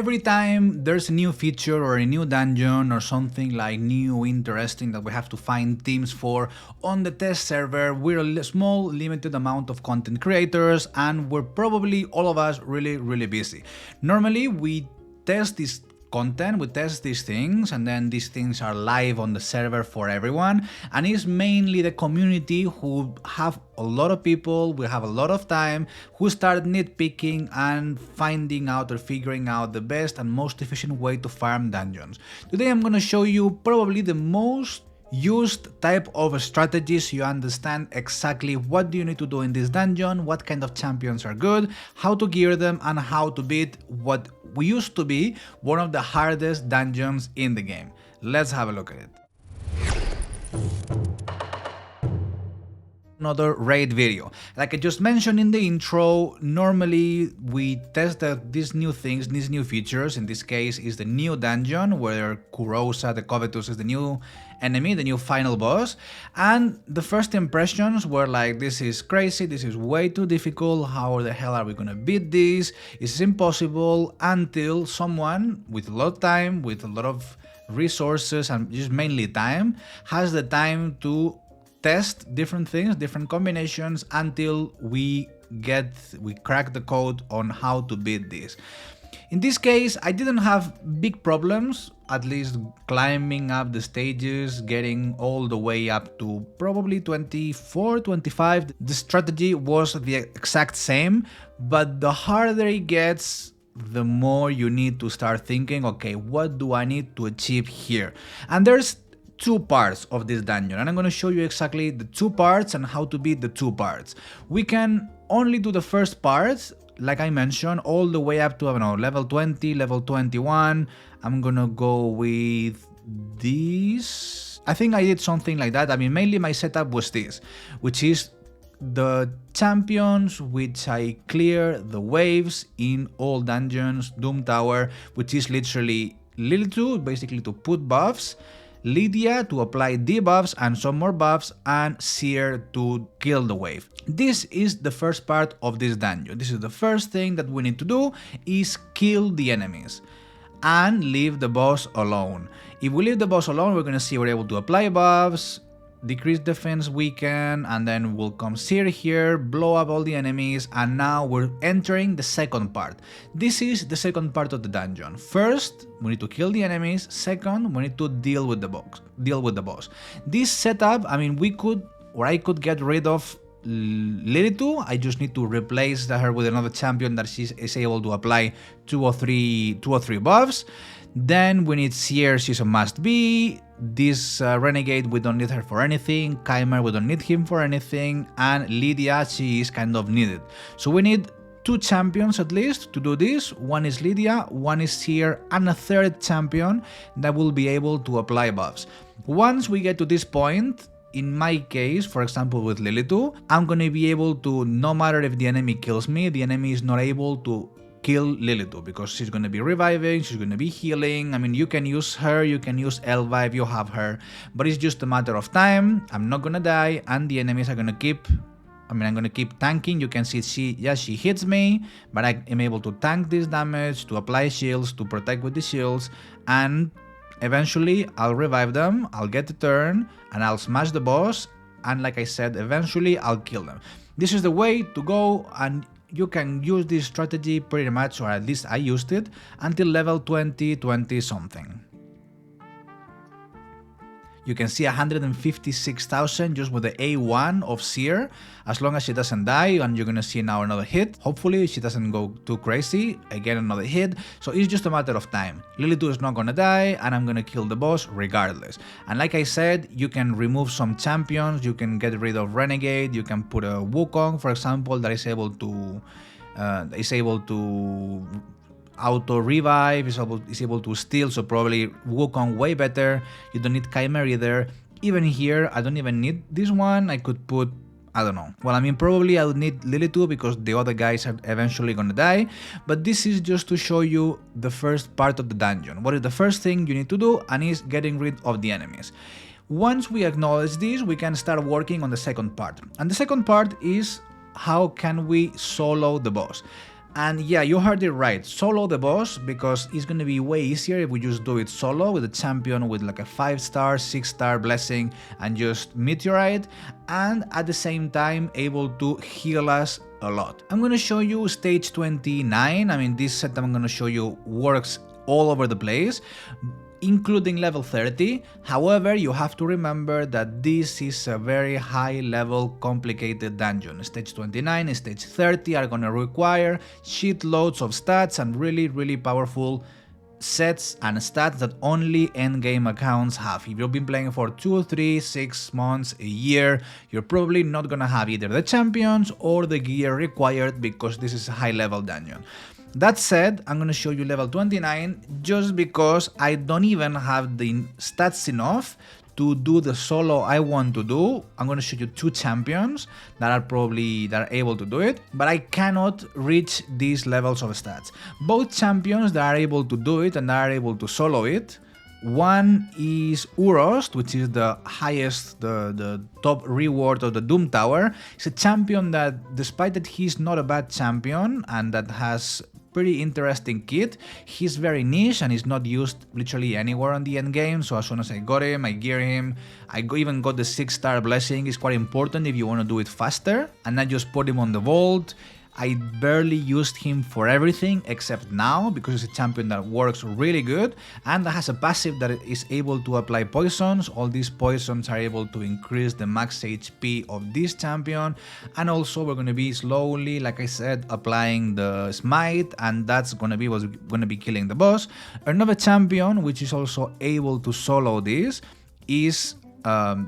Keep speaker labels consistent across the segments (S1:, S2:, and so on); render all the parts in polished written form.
S1: every time there's a new feature or a new dungeon or something like new interesting that we have to find teams for on the test server, we're a small limited amount of content creators and we're probably all of us really busy. Normally we test this content, we test these things, and then these things are live on the server for everyone, and it's mainly the community who have a lot of people, we have a lot of time, who start nitpicking and finding out or figuring out the best and most efficient way to farm dungeons. Today I'm gonna show you probably the most used type of strategies so you understand exactly what do you need to do in this dungeon, what kind of champions are good, how to gear them, and how to beat what we used to be one of the hardest dungeons in the game. Let's have a look at it. Another raid video. Like I just mentioned in the intro, normally we test these new things, these new features. In this case is the new dungeon where Urost, the Covetous, is the new enemy, the new final boss, and the first impressions were like, this is crazy, this is way too difficult, how the hell are we gonna beat this, it's impossible, until someone with a lot of time, with a lot of resources and just mainly time, has the time to test different things, different combinations, until we crack the code on how to beat this. In this case, I didn't have big problems, at least climbing up the stages, getting all the way up to probably 24, 25. The strategy was the exact same, but the harder it gets, the more you need to start thinking, okay, what do I need to achieve here? And there's two parts of this dungeon, and I'm going to show you exactly the two parts and how to beat the two parts. We can only do the first part, like I mentioned, all the way up to, I don't know, level 20, level 21. I'm gonna go with this. I think I did something like that. I mean, mainly my setup was this, which is the champions which I clear the waves in all dungeons, Doom Tower, which is literally Lily2, basically to put buffs, Lydia to apply debuffs and some more buffs, and Seer to kill the wave. This is the first part of this dungeon. This is the first thing that we need to do, is kill the enemies and leave the boss alone. If we leave the boss alone, we're gonna see we're able to apply buffs, decrease defense, weaken, and then we'll come Seer here, blow up all the enemies, and now we're entering the second part. This is the second part of the dungeon. First, we need to kill the enemies. Second, we need to deal with the boss. This setup, I mean, I could get rid of Lily2. I just need to replace her with another champion that is able to apply two or three buffs. Then we need Seer, she's a must-be. This Renegade, we don't need her for anything. Keimer, we don't need him for anything. And Lydia, she is kind of needed. So we need two champions at least to do this. One is Lydia, one is Seer, and a third champion that will be able to apply buffs. Once we get to this point, in my case, for example with Lily2, I'm gonna be able to, no matter if the enemy kills me, the enemy is not able to kill Lily2, because she's gonna be reviving, she's gonna be healing. I mean, you can use her, you can use Elva if you have her, but it's just a matter of time. I'm not gonna die, and the enemies are gonna keep, I'm gonna keep tanking. You can see she hits me, but I am able to tank this damage, to apply shields, to protect with the shields, and eventually I'll revive them, I'll get the turn, and I'll smash the boss, and like I said, eventually I'll kill them. This is the way to go, and you can use this strategy pretty much, or at least I used it, until level 20 something. You can see 156,000 just with the A1 of Seer, as long as she doesn't die, and you're gonna see now another hit. Hopefully she doesn't go too crazy, again another hit, so it's just a matter of time. Lily2 is not gonna die, and I'm gonna kill the boss regardless. And like I said, you can remove some champions, you can get rid of Renegade, you can put a Wukong, for example, that is able to auto revive, is able to steal, so probably Wukong way better. You don't need Keimer either. Even here, I don't even need this one. I could put, I don't know. Well, I mean, probably I would need Lily2 because the other guys are eventually gonna die. But this is just to show you the first part of the dungeon. What is the first thing you need to do, and is getting rid of the enemies. Once we acknowledge this, we can start working on the second part. And the second part is, how can we solo the boss? And yeah, you heard it right, solo the boss, because it's gonna be way easier if we just do it solo with a champion with like a 5-star, 6-star blessing and just meteorite, and at the same time able to heal us a lot. I'm gonna show you stage 29. I mean, this setup I'm gonna show you works all over the place, including level 30. However, you have to remember that this is a very high level complicated dungeon. Stage 29 and stage 30 are gonna require shitloads of stats and really powerful sets and stats that only endgame accounts have. If you've been playing for 2, 3, 6 months, a year, you're probably not gonna have either the champions or the gear required because this is a high level dungeon. That said, I'm gonna show you level 29 just because I don't even have the stats enough to do the solo I want to do. I'm gonna show you 2 champions that are able to do it, but I cannot reach these levels of stats. Both champions that are able to do it and are able to solo it. One is Urost, which is the highest, the top reward of the Doom Tower. It's a champion that, despite that he's not a bad champion and that has pretty interesting kit, he's very niche and is not used literally anywhere on the end game. So as soon as I got him, I gear him. I even got the 6-star blessing. It's quite important if you want to do it faster. And I just put him on the vault. I barely used him for everything except now because it's a champion that works really good and that has a passive that is able to apply poisons. All these poisons are able to increase the max HP of this champion, and also we're going to be slowly, like I said, applying the smite, and that's going to be what's going to be killing the boss. Another champion which is also able to solo this is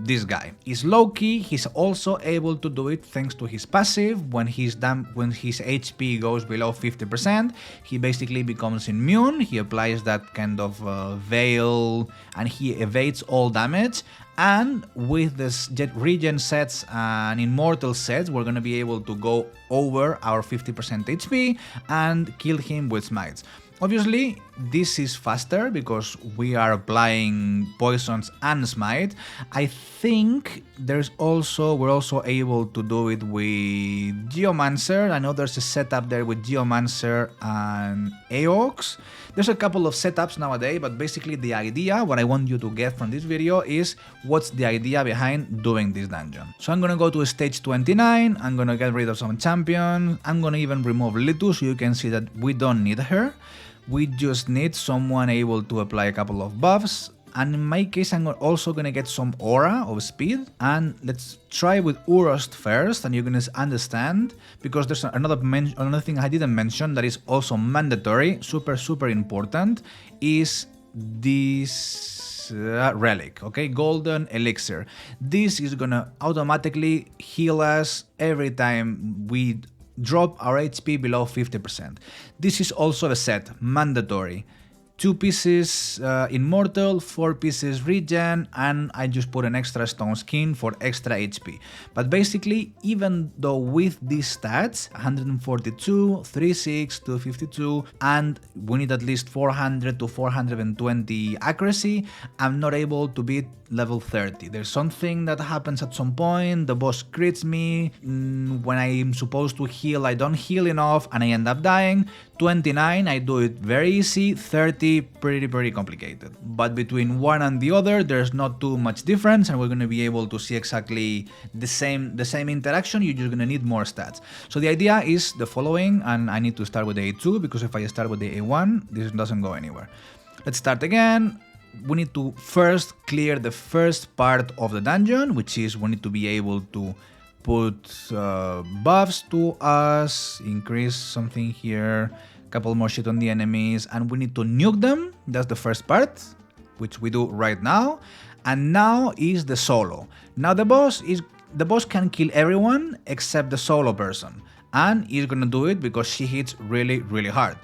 S1: this guy is Loki. He's also able to do it thanks to his passive. When his HP goes below 50%, he basically becomes immune. He applies that kind of veil and he evades all damage. And with this regen sets and immortal sets, we're gonna be able to go over our 50% HP and kill him with smites. Obviously, this is faster because we are applying poisons and smite. I think we're also able to do it with Geomancer. I know there's a setup there with Geomancer and Aeox. There's a couple of setups nowadays, but basically the idea, what I want you to get from this video is what's the idea behind doing this dungeon. So I'm gonna go to stage 29, I'm gonna get rid of some champions, I'm gonna even remove Litu so you can see that we don't need her. We just need someone able to apply a couple of buffs, and in my case I'm also gonna get some aura of speed. And let's try with Urost first, and you're gonna understand, because there's another thing I didn't mention that is also mandatory, super important, is this relic, okay, golden elixir. This is gonna automatically heal us every time we drop our HP below 50%. This is also a set, mandatory. 2 pieces immortal, 4 pieces regen, and I just put an extra stone skin for extra HP. But basically, even though with these stats, 142, 36, 252, and we need at least 400 to 420 accuracy, I'm not able to beat level 30. There's something that happens at some point, the boss crits me, when I'm supposed to heal I don't heal enough and I end up dying. 29 I do it very easy, 30 pretty complicated. But between one and the other there's not too much difference, and we're going to be able to see exactly the same interaction. You're just going to need more stats. So the idea is the following, and I need to start with the A2 because if I start with the A1 this doesn't go anywhere. Let's start again. We need to first clear the first part of the dungeon, which is we need to be able to put buffs to us, increase something here, couple more shit on the enemies, and we need to nuke them. That's the first part, which we do right now. And now is the solo. Now the boss can kill everyone except the solo person, and he's gonna do it because she hits really hard.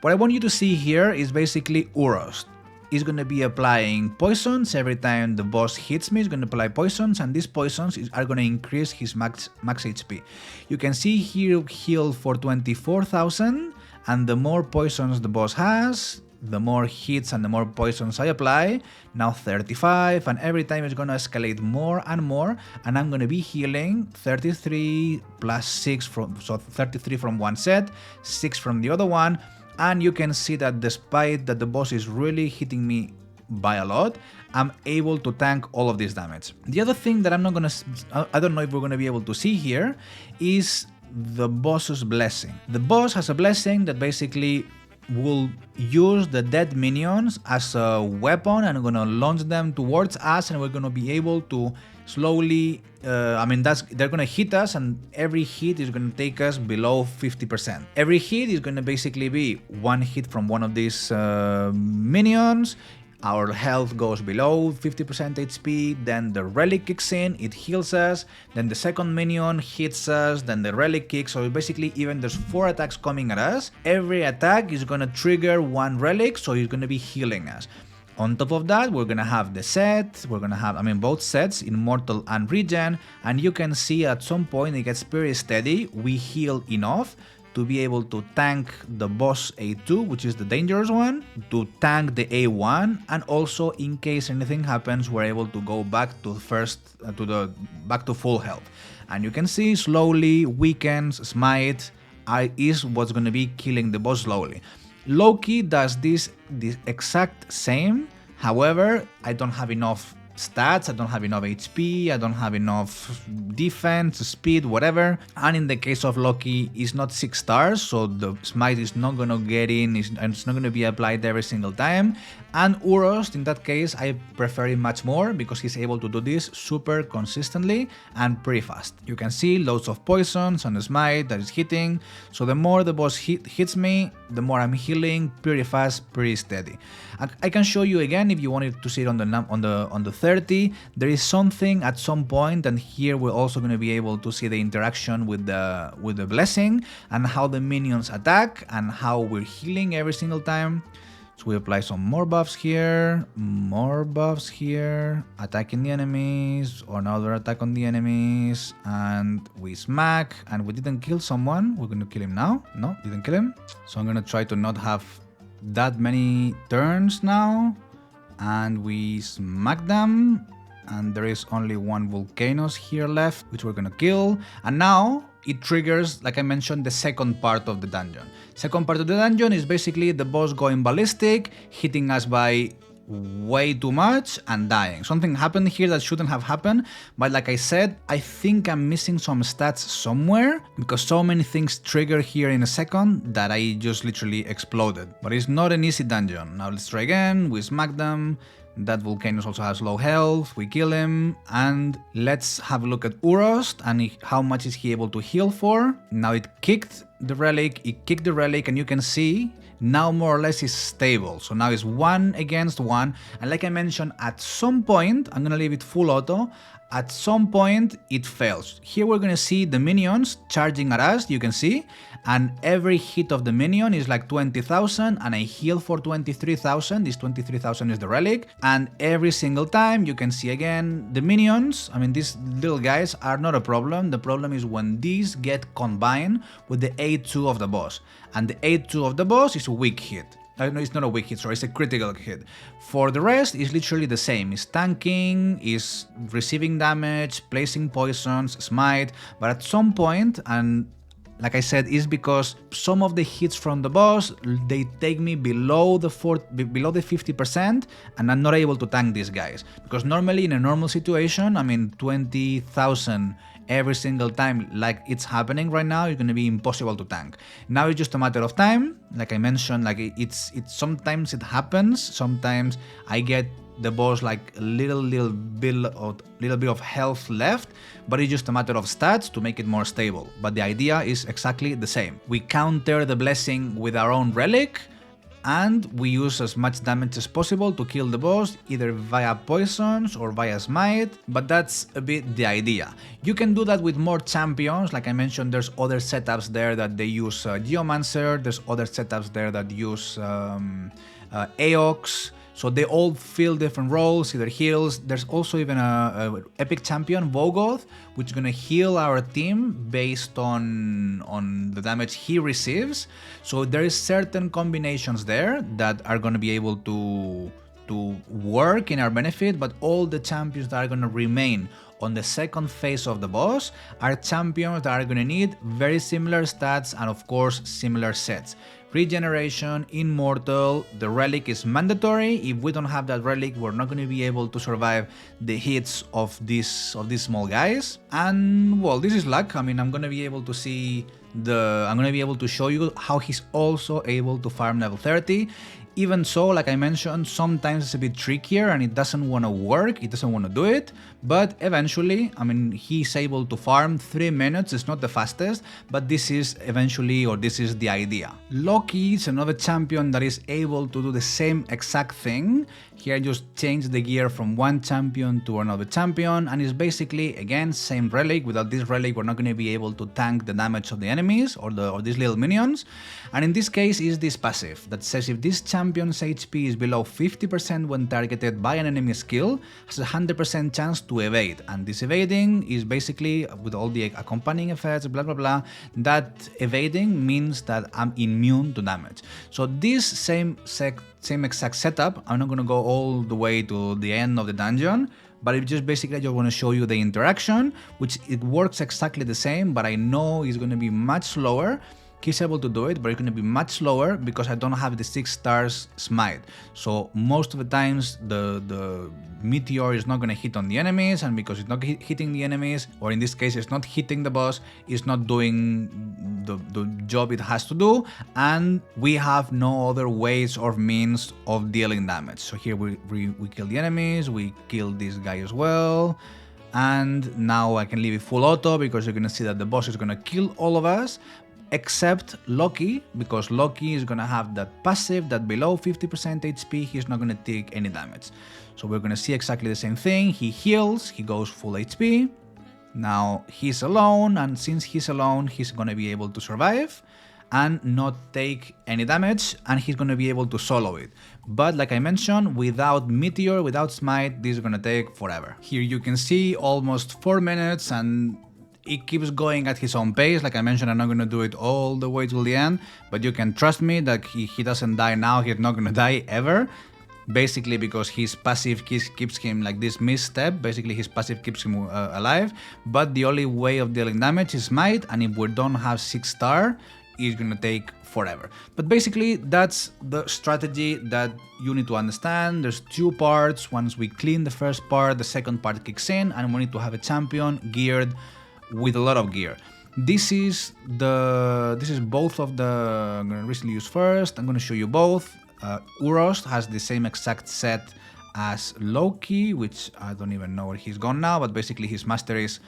S1: What I want you to see here is basically Urost. He's going to be applying poisons every time the boss hits me. He's going to apply poisons, and these poisons are going to increase his max HP. You can see here heal for 24,000, and the more poisons the boss has, the more hits and the more poisons I apply. Now 35, and every time it's gonna escalate more and more, and I'm gonna be healing 33 plus 6 from, so 33 from one set, 6 from the other one, and you can see that despite that the boss is really hitting me by a lot, I'm able to tank all of this damage. The other thing that I don't know if we're gonna be able to see here is the boss's blessing. The boss has a blessing that basically will use the dead minions as a weapon and gonna launch them towards us, and we're gonna be able to slowly, they're gonna hit us, and every hit is gonna take us below 50%. Every hit is gonna basically be one hit from one of these minions. Our health goes below 50% HP, then the relic kicks in, it heals us, then the second minion hits us, then the relic kicks, so basically even there's 4 attacks coming at us, every attack is gonna trigger one relic, so it's gonna be healing us. On top of that, we're gonna have the set, we're gonna have, both sets, Immortal and Regen, and you can see at some point it gets pretty steady, we heal enough to be able to tank the boss A2, which is the dangerous one, to tank the A1, and also in case anything happens, we're able to go back to back to full health. And you can see slowly weakens, smite is what's gonna be killing the boss slowly. Loki does the exact same, however, I don't have enough stats, I don't have enough HP, I don't have enough defense, speed, whatever. And in the case of Loki, it's not 6 stars, so the smite is not gonna get in, and it's not gonna be applied every single time. And Urost, in that case, I prefer it much more because he's able to do this super consistently and pretty fast. You can see loads of poisons on the smite that is hitting, so the more the boss hits me, the more I'm healing pretty fast, pretty steady. I can show you again if you wanted to see it on the 30. There is something at some point, and here we're also going to be able to see the interaction with the blessing and how the minions attack and how we're healing every single time. So we apply some more buffs here, attacking the enemies, or another attack on the enemies, and we smack, and we didn't kill someone. We're going to kill him now. No, didn't kill him. So I'm going to try to not have that many turns now, and we smack them, and there is only one Volcanoes here left, which we're gonna kill. And now it triggers, like I mentioned, the second part of the dungeon. Second part of the dungeon is basically the boss going ballistic, hitting us by way too much and dying. Something happened here that shouldn't have happened, but like I said, I think I'm missing some stats somewhere because so many things trigger here in a second that I just literally exploded. But it's not an easy dungeon. Now let's try again, we smack them. That Volcanoes also has low health, we kill him, and let's have a look at Urost and how much is he able to heal for. Now it kicked the relic, and you can see now more or less is stable. So now it's 1 against 1, and like I mentioned, at some point, I'm gonna leave it full auto, at some point it fails. Here we're gonna see the minions charging at us, you can see, and every hit of the minion is like 20,000, and I heal for 23,000, this 23,000 is the relic, and every single time you can see again the minions, these little guys are not a problem, the problem is when these get combined with the A2 of the boss, and the A2 of the boss is a weak hit. No, it's not a weak hit, sorry, it's a critical hit. For the rest, it's literally the same. It's tanking, it's receiving damage, placing poisons, smite, but at some point, and like I said, it's because some of the hits from the boss, they take me below the 50%, and I'm not able to tank these guys. Because normally, in a normal situation, 20,000 every single time like it's happening right now, it's going to be impossible to tank. Now it's just a matter of time. Like I mentioned, like it's sometimes it happens. Sometimes I get the boss like a little bit of health left, but it's just a matter of stats to make it more stable. But the idea is exactly the same. We counter the blessing with our own relic, and we use as much damage as possible to kill the boss, either via poisons or via smite, but that's a bit the idea. You can do that with more champions, like I mentioned, there's other setups there that they use Geomancer, there's other setups there that use Aeox, So they all fill different roles, either heals. There's also even a epic champion, Vogoth, which is gonna heal our team based on the damage he receives. So there is certain combinations there that are gonna be able to work in our benefit, but all the champions that are gonna remain on the second phase of the boss are champions that are gonna need very similar stats and of course similar sets. Regeneration, Immortal, the relic is mandatory. If we don't have that relic, we're not going to be able to survive the hits of these small guys. And well, this is luck. I mean, I'm going to be able to show you how he's also able to farm level 30. Even so, like I mentioned, sometimes it's a bit trickier and it doesn't want to work, it doesn't want to do it, but eventually, I mean, he's able to farm 3 minutes, it's not the fastest, but this is eventually, or this is the idea. Loki is another champion that is able to do the same exact thing. Here I just change the gear from one champion to another champion, and it's basically, again, same relic. Without this relic, we're not going to be able to tank the damage of the enemies or these little minions. And in this case, is this passive that says if this champion's HP is below 50% when targeted by an enemy skill, has a 100% chance to evade. And this evading is basically, with all the accompanying effects, blah blah blah, that evading means that I'm immune to damage. So this same exact setup, I'm not going to go all the way to the end of the dungeon, but it just basically I just want to show you the interaction, which it works exactly the same, but I know it's going to be much slower. He's able to do it, but it's going to be much slower because I don't have the 6 stars smite. So most of the times the meteor is not going to hit on the enemies, and because it's not hitting the enemies, or in this case it's not hitting the boss, it's not doing the job it has to do, and we have no other ways or means of dealing damage. So here we kill the enemies, we kill this guy as well, and now I can leave it full auto because you're going to see that the boss is going to kill all of us, except Loki, because Loki is gonna have that passive that below 50% HP he's not gonna take any damage. So we're gonna see exactly the same thing. He heals, he goes full HP. Now he's alone, and since he's alone, he's gonna be able to survive and not take any damage, and he's gonna be able to solo it. But like I mentioned, without Meteor, without Smite, this is gonna take forever. Here you can see almost 4 minutes, and it keeps going at his own pace. Like I mentioned, I'm not going to do it all the way till the end, but you can trust me that he doesn't die now, he's not going to die ever. Basically because his passive keeps him like this misstep, basically his passive keeps him alive, but the only way of dealing damage is Smite, and if we don't have 6 star, it's going to take forever. But basically that's the strategy that you need to understand. There's 2 parts. Once we clean the first part, the second part kicks in, and we need to have a champion geared with a lot of gear. This is both of the, I'm going to recently use first, I'm going to show you both. Urost has the same exact set as Loki, which I don't even know where he's gone now, but basically his masteries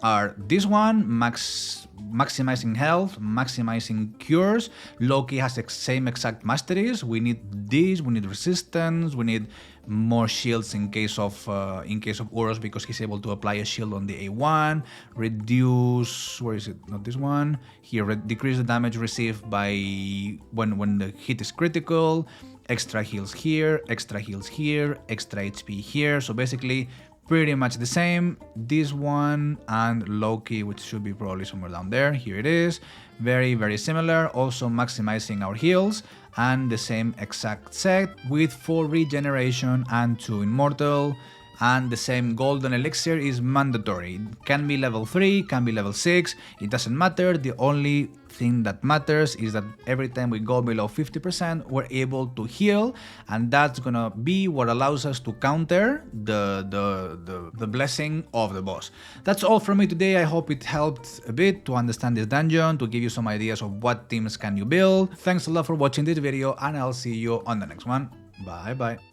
S1: are this one, maximizing health, maximizing cures. Loki has the same exact masteries. We need this, we need resistance, we need more shields in case of Urost, because he's able to apply a shield on the A1, reduce, where is it, not this one, here, decrease the damage received by when the hit is critical, extra heals here, extra heals here, extra HP here. So basically pretty much the same. This one and Loki, which should be probably somewhere down there, here it is, very very similar, also maximizing our heals, and the same exact set with 4 regeneration and 2 immortal, and the same golden elixir is mandatory. It can be level 3, can be level 6, it doesn't matter. The only thing that matters is that every time we go below 50%, we're able to heal, and that's gonna be what allows us to counter the blessing of the boss. That's all from me today. I hope it helped a bit to understand this dungeon, to give you some ideas of what teams can you build. Thanks a lot for watching this video, and I'll see you on the next one. Bye bye.